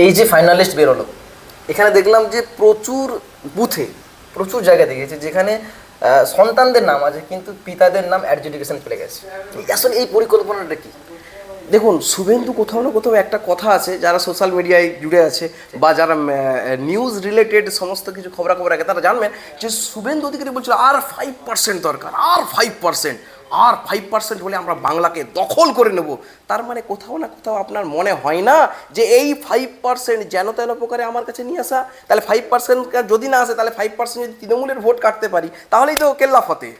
এই যে ফাইনালিস্ট বেরোলো, এখানে দেখলাম যে প্রচুর বুথে প্রচুর জায়গা দেখেছি যেখানে সন্তানদের নাম আছে কিন্তু পিতাদের নাম অ্যাডজুডিকেশন ফেলে গেছে। আসলে এই পরিকল্পনাটা কি? দেখুন, শুভেন্দু কোথাও না কোথাও একটা কথা আছে, যারা সোশ্যাল মিডিয়ায় জুড়ে আছে বা যারা নিউজ রিলেটেড সমস্ত কিছু খবরাখবর রাখে তারা জানবেন যে শুভেন্দু অধিকারী বলছিল আর 5% দরকার, আর 5%, আর 5% হলে আমরা বাংলাকে দখল করে নেব। তার মানে কোথাও না কোথাও আপনার মনে হয় না যে এই 5% যেন তেন প্রকারে আমার কাছে নিয়ে আসা? তাহলে 5% যদি না আসে, তাহলে 5% যদি তৃণমূলের ভোট কাটতে পারি তাহলেই তো কেল্লা ফতে।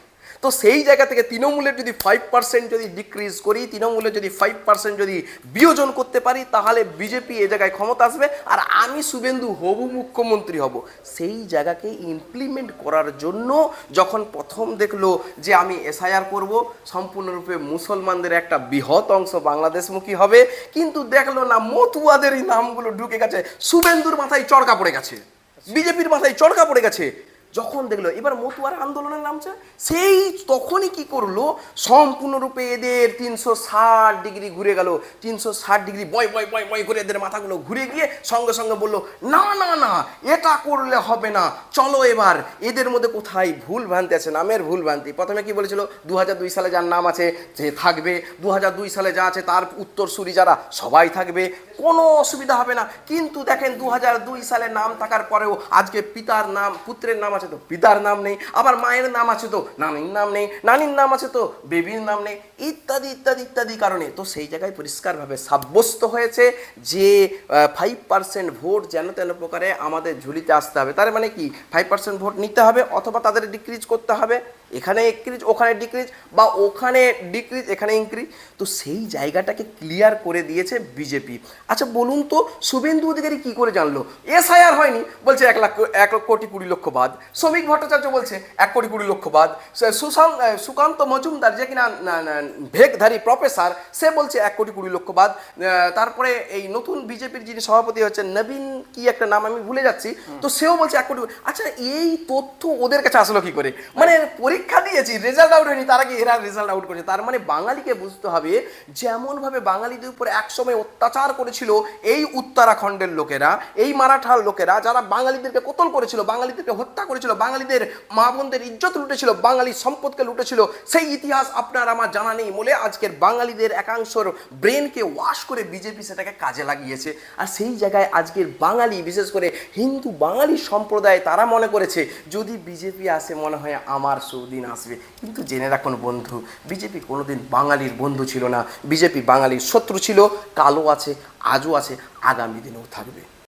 তো সেই জায়গা থেকে তৃণমূলের যদি 5% যদি ডিক্রিজ করি, তৃণমূলের যদি 5% যদি বিয়োজন করতে পারি, তাহলে বিজেপি এ জায়গায় ক্ষমতা আসবে আর আমি শুভেন্দু হবু মুখ্যমন্ত্রী হব। সেই জায়গাকে ইমপ্লিমেন্ট করার জন্য যখন প্রথম দেখলো যে আমি এসআইআর করব, সম্পূর্ণরূপে মুসলমানদের একটা বৃহৎ অংশ বাংলাদেশমুখী হবে, কিন্তু দেখলো না মতুয়াদের এই নামগুলো ঢুকে গেছে, শুভেন্দুর মাথায় চড়কা পড়ে গেছে, বিজেপির মাথায় চড়কা পড়ে গেছে। যখন দেখলো এবার মতুয়ার আন্দোলনের নামছে, সেই তখনই কি করলো, সম্পূর্ণরূপে এদের 360 ডিগ্রি ঘুরে গেল, 360 ডিগ্রি বয় বয় বয় বয় করে এদের মাথাগুলো ঘুরে গিয়ে সঙ্গে সঙ্গে বললো না না না, এটা করলে হবে না, চলো এবার এদের মধ্যে কোথায় ভুল ভ্রান্তি আছে, নামের ভুল ভ্রান্তি। প্রথমে কি বলেছিল, 2002 সালে যার নাম আছে সে থাকবে, 2002 সালে যা আছে তার উত্তরসূরি যারা সবাই থাকবে, কোনো অসুবিধা হবে না। কিন্তু দেখেন 2002 সালে নাম থাকার পরেও আজকে পিতার নাম, পুত্রের নাম আছে তো পিতার নাম নেই, আবার মায়ের নাম আছে তো নানির নাম নেই, নানির নাম আছে তো বেবির নাম নেই, ইত্যাদি ইত্যাদি ইত্যাদি কারণে। তো সেই জায়গায় পরিষ্কারভাবে সাব্যস্ত হয়েছে যে 5% ভোট যেন তেন প্রকারে আমাদের ঝুলিতে আসতে হবে। তার মানে কি 5% ভোট নিতে হবে অথবা তাদের ডিক্রিজ করতে হবে, এখানে ইনক্রিজ ওখানে ডিক্রিজ, বা ওখানে ডিক্রিজ এখানে ইনক্রিজ। তো সেই জায়গাটাকে ক্লিয়ার করে দিয়েছে বিজেপি। আচ্ছা বলুন তো, শুভেন্দু অধিকারী কী করে জানলো? এসআইআর হয়নি বলছে 1,20,00,000 বাদ, শ্রমিক ভট্টাচার্য বলছে 1,20,00,000 বাদ, সুকান্ত মজুমদার যে কিনা ভেগধারী প্রফেসর সে বলছে 1,20,00,000 বাদ, তারপরে এই নতুন বিজেপির যিনি সভাপতি হচ্ছেন নবীন কি একটা নাম আমি ভুলে যাচ্ছি, তো সেও বলছে 1,00,00,000। আচ্ছা এই তথ্য ওদের কাছে আসলো কি করে? মানে পরীক্ষা দিয়েছি, রেজাল্ট আউট হয়নি, তার আগে এরা রেজাল্ট আউট করেছে। তার মানে বাঙালিকে বুঝতে হবে যেমনভাবে বাঙালিদের উপর একসময় অত্যাচার করেছিল এই উত্তরাখণ্ডের লোকেরা, এই মারাঠার লোকেরা, যারা বাঙালিদেরকে কতল করেছিল, বাঙালিদেরকে হত্যা করেছিল, বাঙালিদের মা বোনদের ইজ্জত লুটেছিল, বাঙালি সম্পদকে লুটেছিল, সেই ইতিহাস আপনার আমার জানা নেই বলে আজকের বাঙালিদের একাংশর ব্রেনকে ওয়াশ করে বিজেপি সেটাকে কাজে লাগিয়েছে। আর সেই জায়গায় আজকের বাঙালি, বিশেষ করে হিন্দু বাঙালি সম্প্রদায়, তারা মনে করেছে যদি বিজেপি আসে মনে হয় আমার সুদিন আসবে। কিন্তু জেনে রাখুন বন্ধু, বিজেপি কোনোদিন বাঙালির বন্ধু ছিল না, বিজেপি বাঙালির শত্রু ছিল, কালো আছে, আজও আছে, আগামী দিনেও থাকবে।